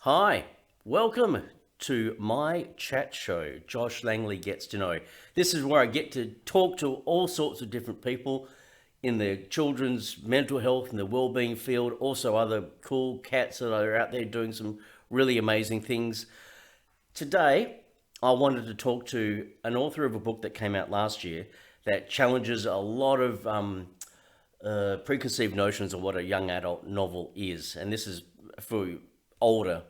Hi, welcome to my chat show, Josh Langley Gets to Know. This is where I get to talk to all sorts of different people in the children's mental health and the well-being field, also other cool cats that are out there doing some really amazing things. Today, I wanted to talk to an author of a book that came out last year that challenges a lot of preconceived notions of what a young adult novel is, and this is for older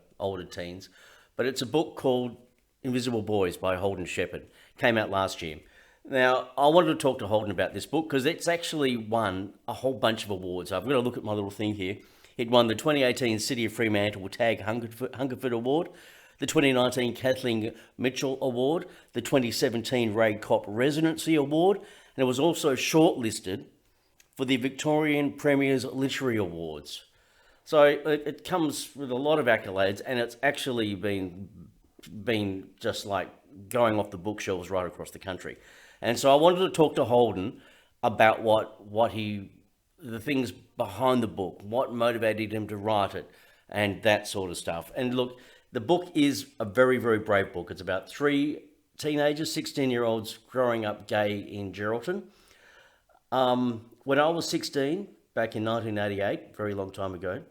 teens. But it's a book called Invisible Boys by Holden Sheppard. Came out last year. Now, I wanted to talk to Holden about this book because it's actually won a whole bunch of awards. I've got to look at my little thing here. It won the 2018 City of Fremantle Tag Hungerford Award, the 2019 Kathleen Mitchell Award, the 2017 Ray Kopp Residency Award, and it was also shortlisted for the Victorian Premier's Literary Awards. So it comes with a lot of accolades, and it's actually been just like going off the bookshelves right across the country. And so I wanted to talk to Holden about the things behind the book, what motivated him to write it, and that sort of stuff. And look, the book is a very, very brave book. It's about three teenagers, 16-year-olds growing up gay in Geraldton. When I was 16, back in 1988, very long time ago,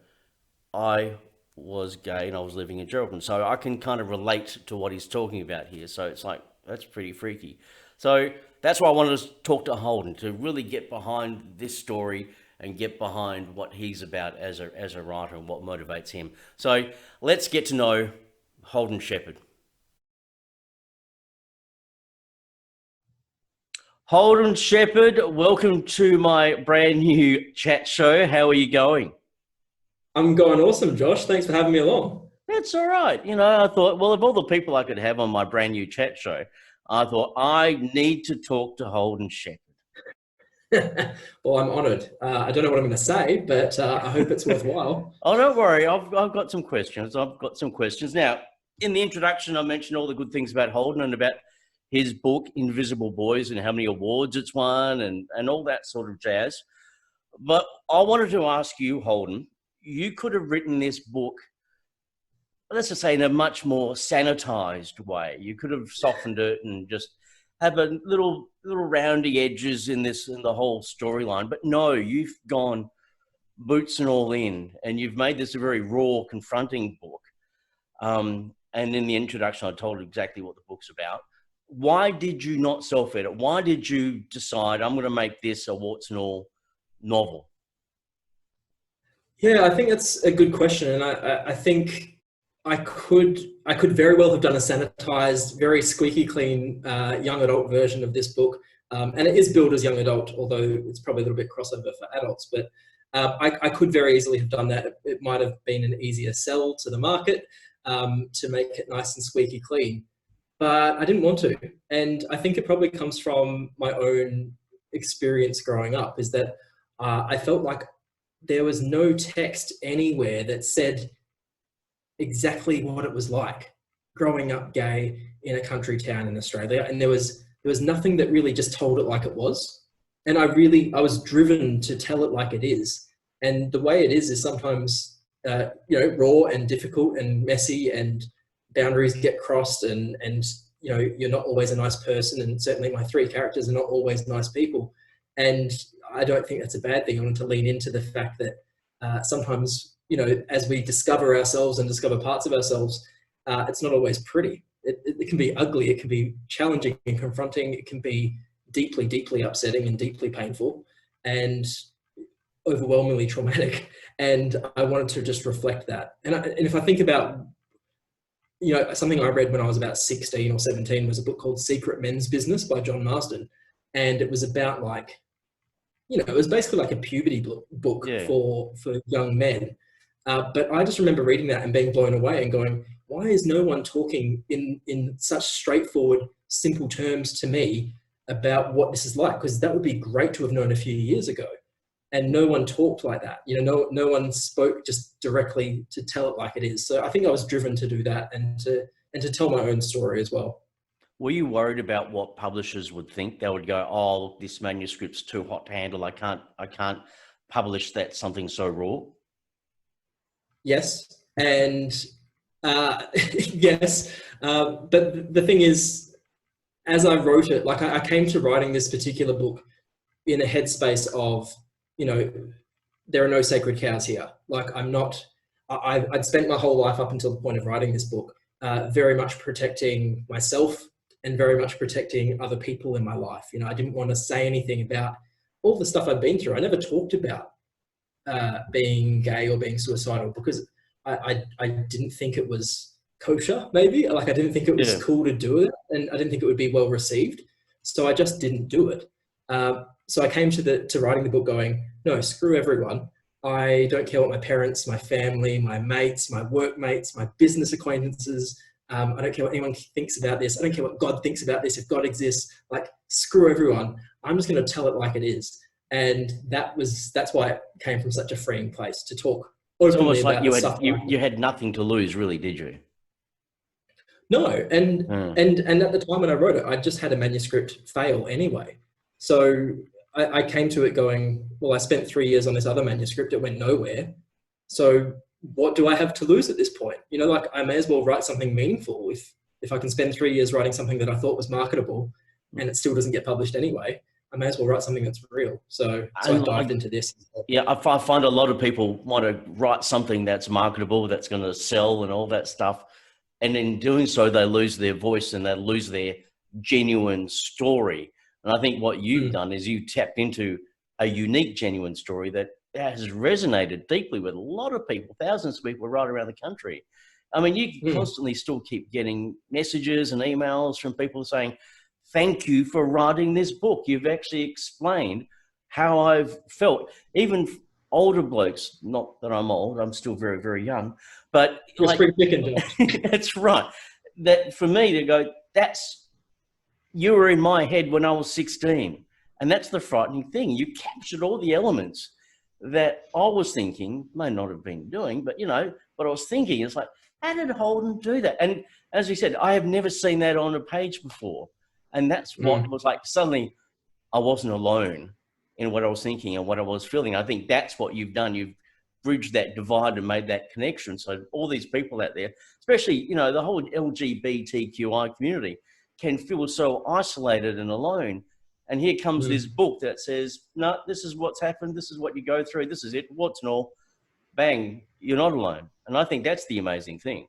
I was gay and I was living in Geraldton. So I can kind of relate to what he's talking about here. So it's like, that's pretty freaky. So that's why I wanted to talk to Holden, to really get behind this story and get behind what he's about as a writer and what motivates him. So let's get to know Holden Sheppard. Holden Sheppard, welcome to my brand new chat show. How are you going? I'm going awesome, Josh. Thanks for having me along. That's all right. I thought, well, of all the people I could have on my brand new chat show, I thought I need to talk to Holden Sheppard. Well, I'm honoured. I don't know what I'm going to say, but I hope it's worthwhile. Oh, don't worry. I've got some questions. Now, in the introduction, I mentioned all the good things about Holden and about his book, Invisible Boys, and how many awards it's won and all that sort of jazz. But I wanted to ask you, Holden, you could have written this book, let's just say, in a much more sanitized way. You could have softened it and just have a little roundy edges in the whole storyline. But no, you've gone boots and all in, and you've made this a very raw, confronting book. And in the introduction, I told exactly what the book's about. Why did you not self-edit? Why did you decide, I'm going to make this a warts and all novel? Yeah, I think that's a good question, and I think I could very well have done a sanitized, very squeaky clean young adult version of this book, and it is billed as young adult, although it's probably a little bit crossover for adults. But I could very easily have done that. It might have been an easier sell to the market to make it nice and squeaky clean, but I didn't want to, and I think it probably comes from my own experience growing up. Is that I felt like there was no text anywhere that said exactly what it was like growing up gay in a country town in Australia, and there was nothing that really just told it like it was. And I was driven to tell it like it is, and the way it is sometimes raw and difficult and messy, and boundaries get crossed, and you're not always a nice person, and certainly my three characters are not always nice people. And I don't think that's a bad thing. I want to lean into the fact that sometimes, as we discover ourselves and discover parts of ourselves, it's not always pretty. It can be ugly. It can be challenging and confronting. It can be deeply, deeply upsetting and deeply painful and overwhelmingly traumatic. And I wanted to just reflect that. And if I think about, something I read when I was about 16 or 17 was a book called Secret Men's Business by John Marsden. And it was about it was basically like a puberty book Yeah. for young men. But I just remember reading that and being blown away and going, why is no one talking in such straightforward, simple terms to me about what this is like? Because that would be great to have known a few years ago. And no one talked like that. No one spoke just directly to tell it like it is. So I think I was driven to do that and to tell my own story as well. Were you worried about what publishers would think? They would go, "Oh, look, this manuscript's too hot to handle. I can't publish that, something so raw." Yes. And Yes, but the thing is, as I wrote it, like I came to writing this particular book in a headspace of, you know, there are no sacred cows here. Like I'm not, I'd spent my whole life up until the point of writing this book, very much protecting myself and very much protecting other people in my life. You know, I didn't want to say anything about all the stuff I'd been through. I never talked about being gay or being suicidal because I didn't think it was kosher, maybe. Like I didn't think it was cool to do it, and I didn't think it would be well received. So I just didn't do it. So I came to writing the book going, no, screw everyone. I don't care what my parents, my family, my mates, my workmates, my business acquaintances, I don't care what anyone thinks about this. I don't care what God thinks about this. If God exists, like screw everyone. I'm just going to tell it like it is. And that's why it came from such a freeing place to talk openly about the stuff. You had nothing to lose, really, did you? No, and at the time when I wrote it, I just had a manuscript fail anyway. So I came to it going, well, I spent 3 years on this other manuscript. It went nowhere. So what do I have to lose at this point? You know, like I may as well write something meaningful. If I can spend 3 years writing something that I thought was marketable and it still doesn't get published anyway, I may as well write something that's real. So I dived into this. Yeah, I find a lot of people want to write something that's marketable, that's going to sell and all that stuff. And in doing so, they lose their voice and they lose their genuine story. And I think what you've done is you tapped into a unique, genuine story that has resonated deeply with a lot of people, thousands of people right around the country. I mean, you constantly still keep getting messages and emails from people saying, thank you for writing this book. You've actually explained how I've felt. Even older blokes, not that I'm old, I'm still very, very young, but that's right. That for me to go, you were in my head when I was 16. And that's the frightening thing. You captured all the elements that I was thinking, may not have been doing, but you know, what I was thinking is like, how did Holden do that? And as you said, I have never seen that on a page before. And that's what was like, suddenly I wasn't alone in what I was thinking and what I was feeling. I think that's what you've done. You've bridged that divide and made that connection. So all these people out there, especially, you know, the whole LGBTQI community can feel so isolated and alone. And here comes this book that says, no, this is what's happened. This is what you go through. This is it. What's and all. Bang, you're not alone. And I think that's the amazing thing.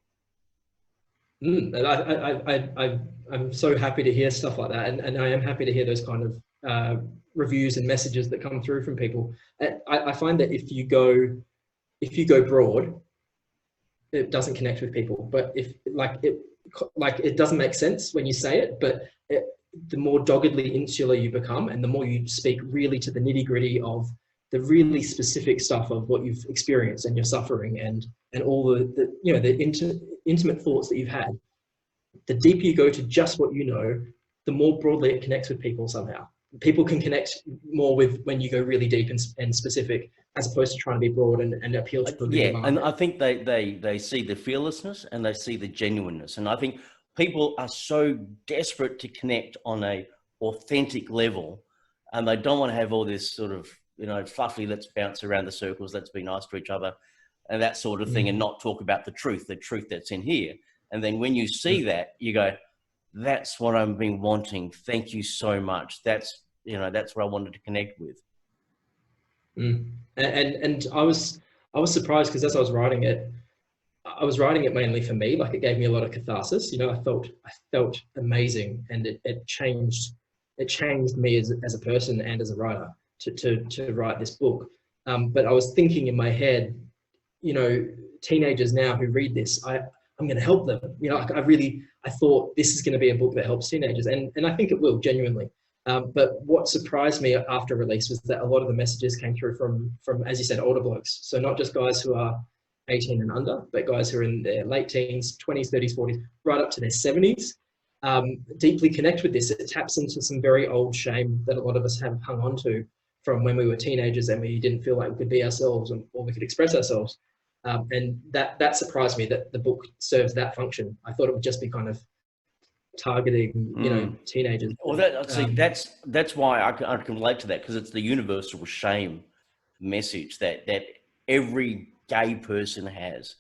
And I'm so happy to hear stuff like that. And I am happy to hear those kind of reviews and messages that come through from people. I find that if you go broad, it doesn't connect with people. But it doesn't make sense when you say it, but the more doggedly insular you become and the more you speak really to the nitty gritty of the really specific stuff of what you've experienced and your suffering and all the intimate thoughts that you've had, the deeper you go to just what you know, the more broadly it connects with people somehow. People can connect more with when you go really deep and specific, as opposed to trying to be broad and appeal to the bigger market. And I think they see the fearlessness and they see the genuineness. And I think people are so desperate to connect on a authentic level, and they don't want to have all this sort of, you know, fluffy, let's bounce around the circles, let's be nice to each other and that sort of thing, and not talk about the truth that's in here. And then when you see that, you go, that's what I've been wanting. Thank you so much. That's what I wanted to connect with. And I was surprised because as I was writing it mainly for me. Like it gave me a lot of catharsis. You know, I felt amazing, and it changed me as a person and as a writer to write this book. But I was thinking in my head, you know, teenagers now who read this, I'm going to help them. You know, I thought this is going to be a book that helps teenagers, and I think it will genuinely. But what surprised me after release was that a lot of the messages came through from, as you said, older blokes. So not just guys who are 18 and under, but guys who are in their late teens, 20s, 30s, 40s, right up to their 70s, deeply connect with this. It taps into some very old shame that a lot of us have hung on to from when we were teenagers and we didn't feel like we could be ourselves or we could express ourselves. And that surprised me that the book serves that function. I thought it would just be kind of targeting, you know, teenagers. Well, that's why I can relate to that, because it's the universal shame message that every gay person has.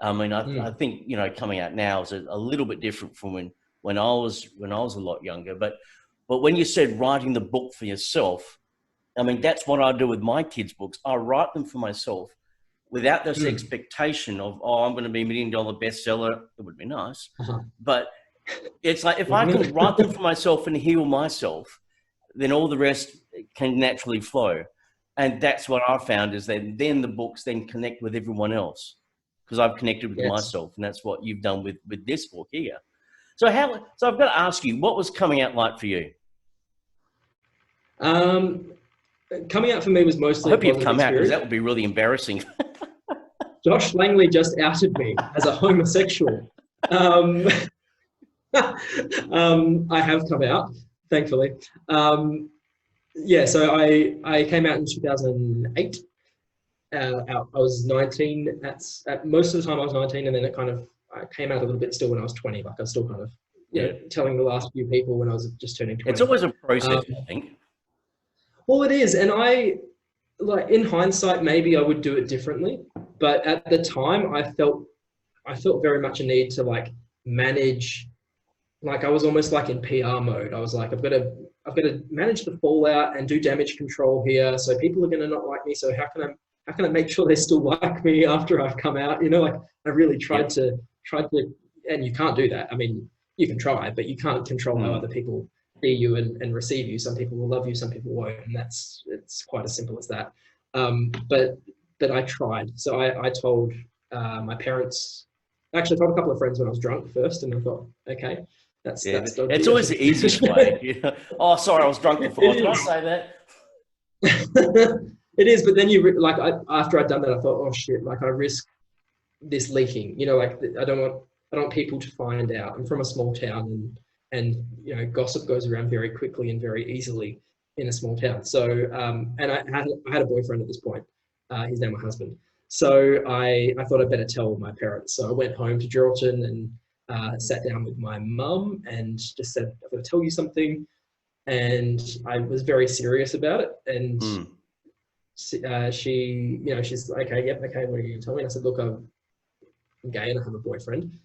I mean, I Mm. think, you know, coming out now is a little bit different from when I was a lot younger. But when you said writing the book for yourself, I mean, that's what I do with my kids' books. I write them for myself without this Mm. expectation of, oh, I'm going to be $1 million bestseller. It would be nice. Uh-huh. But it's like, if I Wouldn't can it? write them for myself and heal myself, then all the rest can naturally flow. And that's what I found, is that then the books then connect with everyone else, because I've connected with Yes. myself. And that's what you've done with this book here. So I've got to ask you, what was coming out like for you? Um, Coming out for me was I mostly a hope you've positive come out, because experience. that would be really embarrassing. Josh Langley just outed me as a homosexual. Um, I have come out, thankfully. Yeah, so I came out in 2008. I was 19. At most of the time I was 19, and then I came out a little bit still when I was 20. Like I was still kind of, telling the last few people when I was just turning 20. It's always a process, Um, I think. Well, it is, and like in hindsight, maybe I would do it differently. But at the time, I felt very much a need to like manage. Like I was almost like in PR mode. I was like, I've got to manage the fallout and do damage control here. So people are going to not like me. So how can I make sure they still like me after I've come out? You know, like I really tried to, and you can't do that. I mean, you can try, but you can't control how other people see you and receive you. Some people will love you, some people won't, and it's quite as simple as that. But I tried. So I told my parents. Actually, I told a couple of friends when I was drunk first, and I thought, okay, that's dodgy. It's always the easiest way. You know? Oh, sorry, I was drunk before. Did I say that? It is, but then after I'd done that, I thought, oh shit, like I risk this leaking. You know, like I don't want people to find out. I'm from a small town, and you know, gossip goes around very quickly and very easily in a small town. So, and I had a boyfriend at this point. He's now my husband. So I thought I'd better tell my parents. So I went home to Geraldton and sat down with my mum and just said, I'm going to tell you something. And I was very serious about it. And she, you know, she's like, okay, yep, okay, what are you going to tell me? And I said, look, I'm gay and I have a boyfriend.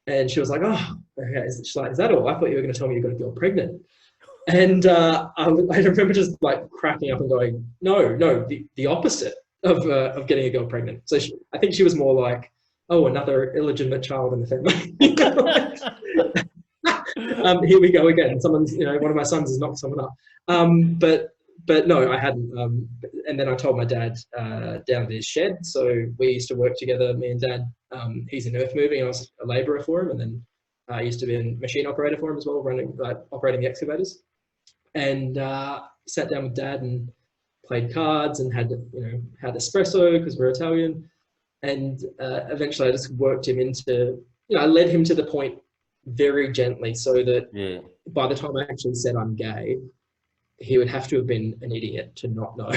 And she was like, oh, okay. She's like, is that all? I thought you were going to tell me you got a girl pregnant. And I remember just like cracking up and going, no, the opposite of getting a girl pregnant. So I think she was more like, oh, another illegitimate child in the family. Here we go again. Someone's, you know, one of my sons has knocked someone up. But no, I hadn't. And then I told my dad down at his shed. So we used to work together, me and Dad. He's in earth moving. I was a labourer for him, and then I used to be a machine operator for him as well, operating the excavators. And sat down with Dad and played cards and had espresso because we're Italian. And eventually I just worked him into, I led him to the point very gently so that by the time I actually said I'm gay, he would have to have been an idiot to not know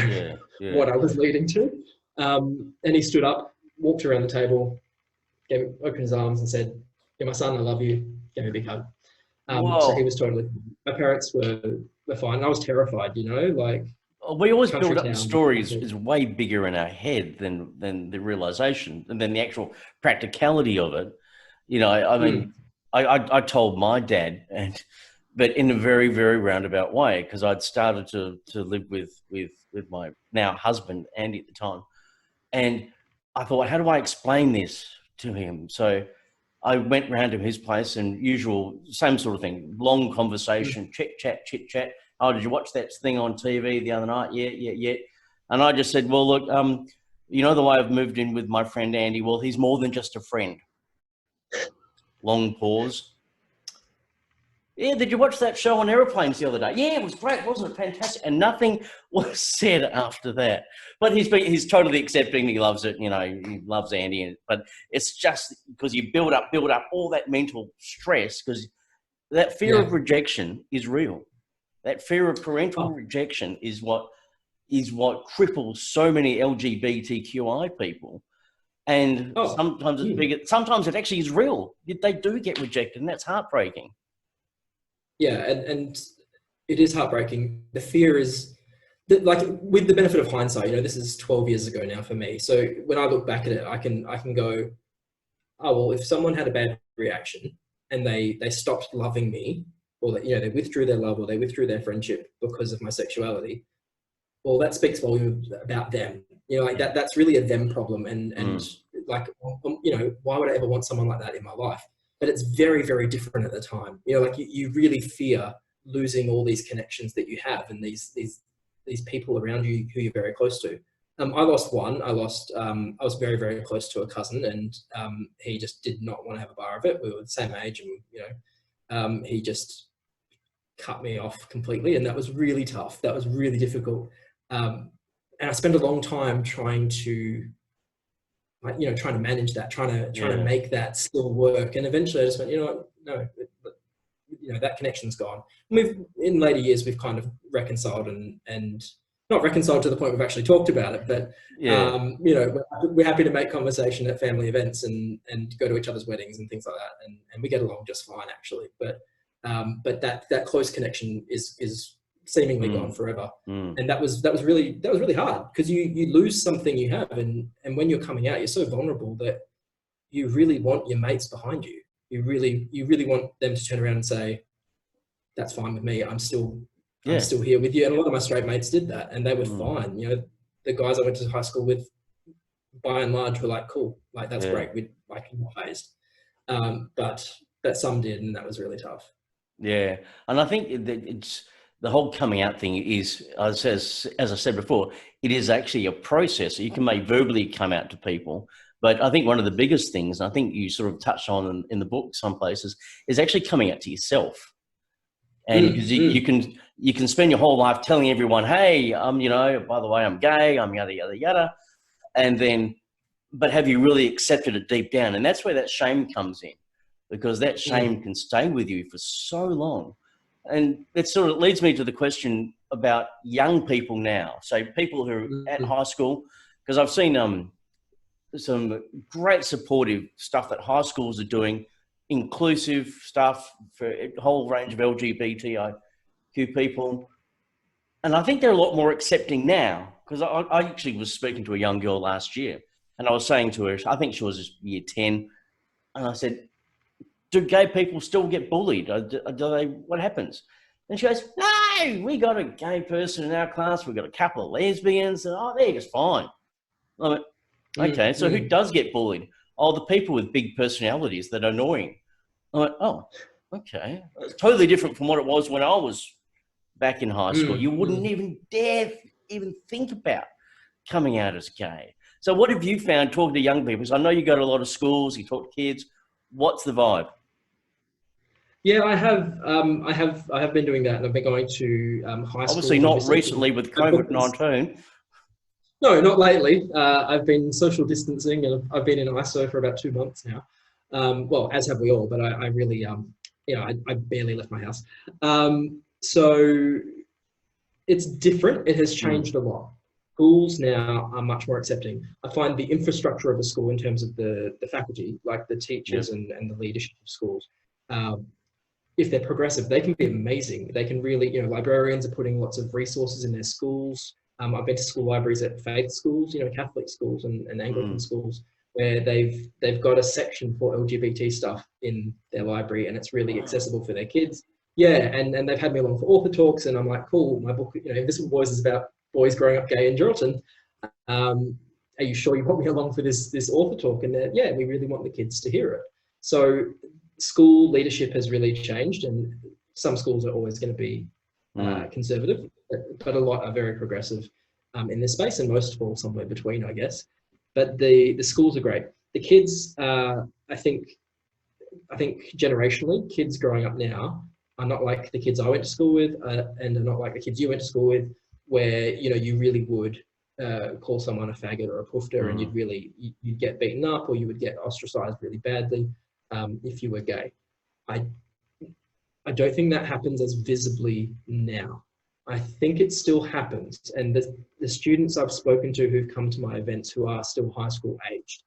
what I was leading to. And he stood up, walked around the table, opened his arms and said, "You're my son, I love you." Gave me a big hug. So he was totally, my parents were fine. I was terrified, like. We always build up the stories is way bigger in our head than the realization and then the actual practicality of it. I mean, I told my dad, but in a very, very roundabout way, because I'd started to live with my now husband, Andy, at the time. And I thought, how do I explain this to him? So I went round to his place and same sort of thing, long conversation, chit chat. Oh, did you watch that thing on TV the other night? Yeah. And I just said, well, look, the way I've moved in with my friend Andy, well, he's more than just a friend. Long pause. Yeah, did you watch that show on airplanes the other day? Yeah, it was great, wasn't it? Fantastic. And nothing was said after that. But he's totally accepting. He loves it. He loves Andy. But it's just because you build up all that mental stress, because that fear of rejection is real. That fear of parental rejection is what cripples so many LGBTQI people. And sometimes it's bigger. Sometimes it actually is real. They do get rejected, and that's heartbreaking. Yeah, and it is heartbreaking. The fear is, like, with the benefit of hindsight, this is 12 years ago now for me. So when I look back at it, I can go, oh, well, if someone had a bad reaction and they stopped loving me, or that, they withdrew their love or they withdrew their friendship because of my sexuality, well, that speaks volumes about them. Like that's really a them problem. And like, why would I ever want someone like that in my life? But it's very, very different at the time. Like you really fear losing all these connections that you have and these people around you who you're very close to. I lost one. I was very, very close to a cousin, and he just did not want to have a bar of it. We were the same age, and he just cut me off completely, and that was really tough. That was really difficult, and I spent a long time trying to manage that, trying to make that still work. And eventually, I just went, no, that connection's gone. In later years, we've kind of reconciled and not reconciled to the point we've actually talked about it, but we're happy to make conversation at family events and go to each other's weddings and things like that, and we get along just fine actually. But that close connection is seemingly gone forever, and that was really hard, because you lose something you have, and when you're coming out, you're so vulnerable that you really want your mates behind you. You really want them to turn around and say, "That's fine with me. I'm still here with you." And a lot of my straight mates did that, and they were fine. The guys I went to high school with, by and large, were like, "Cool, like that's great." We like phased, but some did, and that was really tough. Yeah, and I think that it's the whole coming out thing is, as I said before, it is actually a process. You can may verbally come out to people, but I think one of the biggest things, and I think you sort of touched on in the book some places, is actually coming out to yourself. And because you can spend your whole life telling everyone, "Hey, by the way, I'm gay, I'm yada yada yada," and then, but have you really accepted it deep down? And that's where that shame comes in, because that shame can stay with you for so long. And it sort of leads me to the question about young people now. So people who are at high school, because I've seen some great supportive stuff that high schools are doing, inclusive stuff for a whole range of LGBTIQ people. And I think they're a lot more accepting now, because I actually was speaking to a young girl last year, and I was saying to her, I think she was year 10, and I said, "Do gay people still get bullied? What happens?" And she goes, "No, we got a gay person in our class. We've got a couple of lesbians. And, they're just fine." I went, "Okay, so who does get bullied?" "Oh, the people with big personalities that are annoying." I went, "Oh, okay." It's totally different from what it was when I was back in high school. You wouldn't even dare even think about coming out as gay. So what have you found talking to young people? So I know you go to a lot of schools, you talk to kids. What's the vibe? Yeah, I have been doing that, and I've been going to high school. Obviously not recently with COVID-19. No, not lately. I've been social distancing, and I've been in ISO for about 2 months now. Well, as have we all, but I really, I barely left my house. So it's different. It has changed a lot. Schools now are much more accepting. I find the infrastructure of a school, in terms of the faculty, like the teachers and the leadership of schools, if they're progressive, they can be amazing. They can really, librarians are putting lots of resources in their schools. I've been to school libraries at faith schools, Catholic schools and Anglican schools, where they've got a section for LGBT stuff in their library, and it's really accessible for their kids. Yeah, and they've had me along for author talks, and I'm like, cool, my book, Invisible Boys is about boys growing up gay in Geraldton. Are you sure you want me along for this author talk? And yeah, we really want the kids to hear it. So school leadership has really changed, and some schools are always going to be conservative, but a lot are very progressive in this space, and most fall somewhere between, I guess. But the schools are great. The kids, I think generationally, kids growing up now are not like the kids I went to school with, and are not like the kids you went to school with, where you really would call someone a faggot or a poofter, and you'd get beaten up, or you would get ostracized really badly if you were gay. I don't think that happens as visibly now. I think it still happens, and the students I've spoken to who've come to my events who are still high school aged,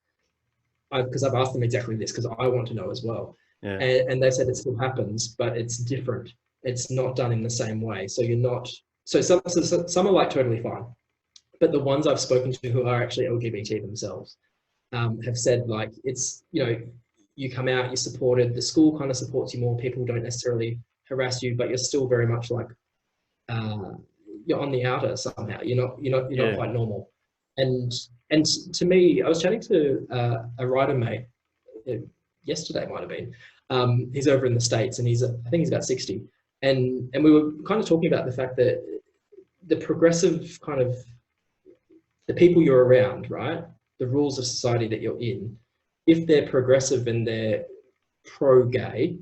because I've asked them exactly this, because I want to know as well. Yeah. And they said it still happens, but it's different. It's not done in the same way. So you're not. So some are like totally fine, but the ones I've spoken to who are actually LGBT themselves have said, like, it's you come out, you're supported, the school kind of supports you more, people don't necessarily harass you, but you're still very much like, you're on the outer somehow. You're not quite normal. And to me, I was chatting to a writer mate yesterday, might have been. He's over in the States, and I think he's about 60. And we were kind of talking about the fact that the progressive kind of the people you're around, right? The rules of society that you're in, if they're progressive and they're pro-gay,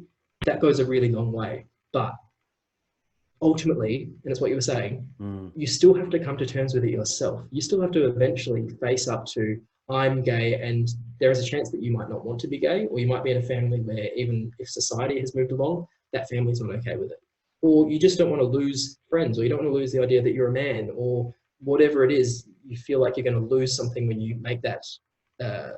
that goes a really long way. But ultimately, and it's what you were saying, you still have to come to terms with it yourself. You still have to eventually face up to, I'm gay, and there is a chance that you might not want to be gay, or you might be in a family where even if society has moved along, that family's not okay with it. Or you just don't want to lose friends, or you don't want to lose the idea that you're a man, or whatever it is, you feel like you're going to lose something when you make that that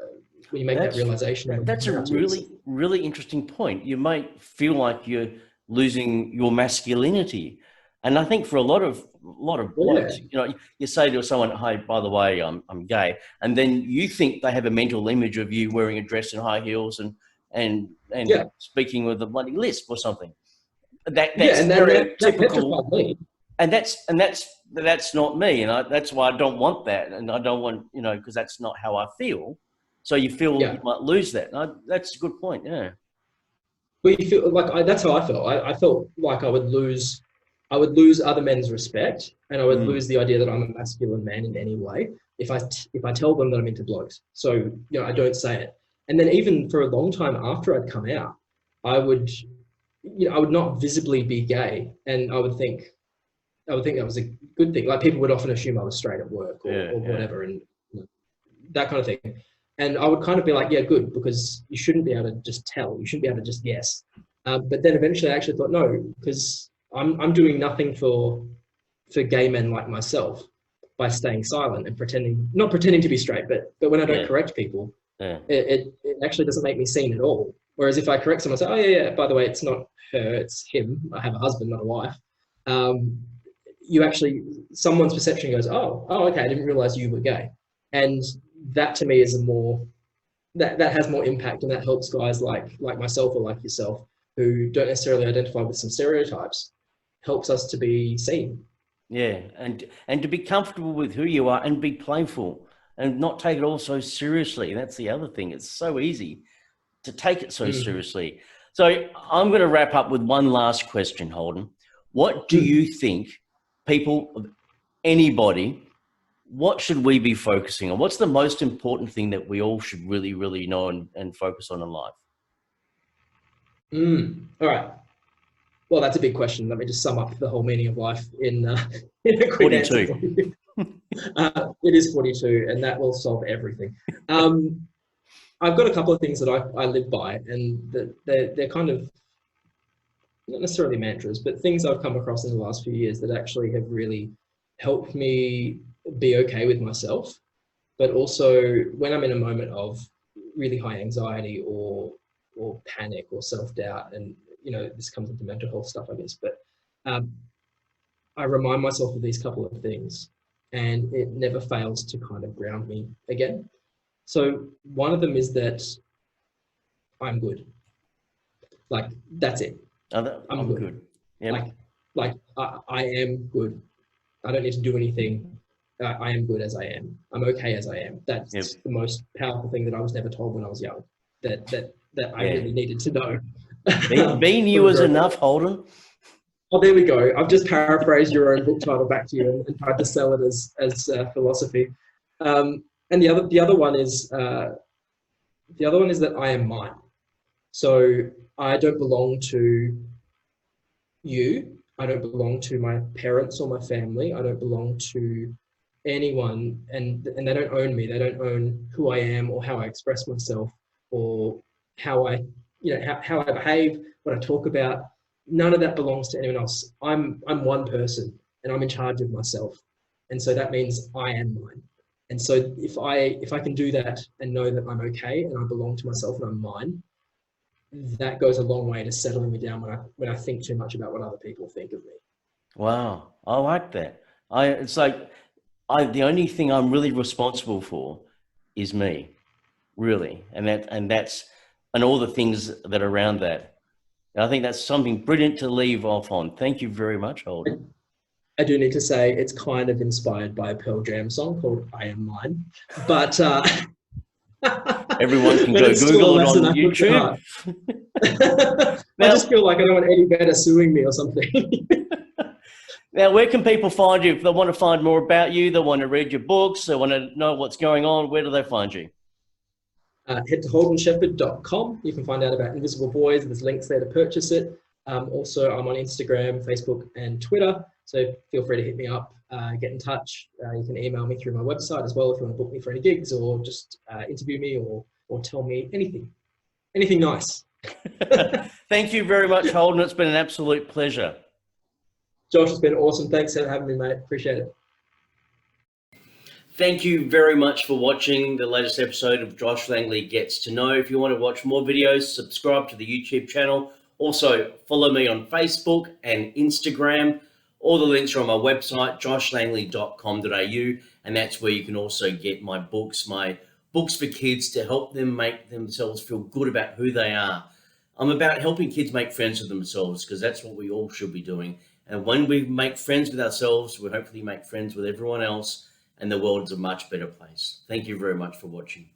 realization. That's a really, really interesting point. You might feel like you're losing your masculinity. And I think for a lot of blokes, you say to someone, "Hey, by the way, I'm gay," and then you think they have a mental image of you wearing a dress and high heels and speaking with a bloody lisp or something. That's stereotypical. And that's not me, and that's why I don't want that, and I don't want, because that's not how I feel. So you feel you might lose that. That's a good point. Yeah. But you feel like that's how I felt. I felt like I would lose other men's respect, and I would lose the idea that I'm a masculine man in any way if I tell them that I'm into blokes. So I don't say it. And then even for a long time after I'd come out, I would not visibly be gay, and I would think that was a good thing. Like, people would often assume I was straight at work or whatever, and that kind of thing. And I would kind of be like, yeah, good, because you shouldn't be able to just tell. You shouldn't be able to just guess. But then eventually I actually thought, no, because I'm doing nothing for gay men like myself by staying silent and not pretending to be straight, but when I don't correct people, it actually doesn't make me seen at all. Whereas if I correct someone, I say, oh yeah, by the way, it's not her, it's him. I have a husband, not a wife. Someone's perception goes, oh, okay, I didn't realize you were gay. And that to me is that has more impact, and that helps guys like myself or like yourself who don't necessarily identify with some stereotypes, helps us to be seen. Yeah, and to be comfortable with who you are and be playful and not take it all so seriously. That's the other thing. It's so easy to take it so seriously. So I'm going to wrap up with one last question, Holden. What do you think anybody, what should we be focusing on? What's the most important thing that we all should really, really know and focus on in life? All right. Well, that's a big question. Let me just sum up the whole meaning of life in a quick 42. answer for you. It is 42, and that will solve everything. I've got a couple of things that I live by, and they're kind of not necessarily mantras, but things I've come across in the last few years that actually have really helped me be okay with myself. But also when I'm in a moment of really high anxiety or panic or self-doubt, and this comes into mental health stuff, I guess, but I remind myself of these couple of things, and it never fails to kind of ground me again. So one of them is that I'm good. Like, that's it. I'm good. Yep. Like I am good. I don't need to do anything. I am good as I am. I'm okay as I am. That's the most powerful thing that I was never told when I was young. That I really needed to know. Being you is enough, Holden. Oh, there we go. I've just paraphrased your own book title back to you and tried to sell it as philosophy. And the other one is that I am mine. So I don't belong to you. I don't belong to my parents or my family. I don't belong to anyone, and they don't own me. They don't own who I am or how I express myself or how I behave, what I talk about. None of that belongs to anyone else. I'm one person, and I'm in charge of myself. And so that means I am mine. And so if I can do that and know that I'm okay and I belong to myself and I'm mine, that goes a long way to settling me down when I think too much about what other people think of me. Wow, I like that. It's like the only thing I'm really responsible for is me, really, and that's and all the things that are around that. And I think that's something brilliant to leave off on. Thank you very much, Holden. I do need to say it's kind of inspired by a Pearl Jam song called I Am Mine, but Everyone can but go it's still Google a it lesson on I took to YouTube. heart. I just feel like I don't want Eddie Vedder suing me or something. Now, where can people find you? If they want to find more about you, they want to read your books, they want to know what's going on, where do they find you? Head to holdensheppard.com. You can find out about Invisible Boys. There's links there to purchase it. Also, I'm on Instagram, Facebook, and Twitter. So feel free to hit me up, get in touch. You can email me through my website as well if you want to book me for any gigs or just interview me or tell me anything nice. Thank you very much, Holden. It's been an absolute pleasure. Josh, it's been awesome. Thanks for having me, mate. Appreciate it. Thank you very much for watching the latest episode of Josh Langley Gets to Know. If you want to watch more videos, subscribe to the YouTube channel. Also, follow me on Facebook and Instagram. All the links are on my website, joshlangley.com.au, and that's where you can also get my books for kids to help them make themselves feel good about who they are. I'm about helping kids make friends with themselves because that's what we all should be doing. And when we make friends with ourselves, we'll hopefully make friends with everyone else, and the world is a much better place. Thank you very much for watching.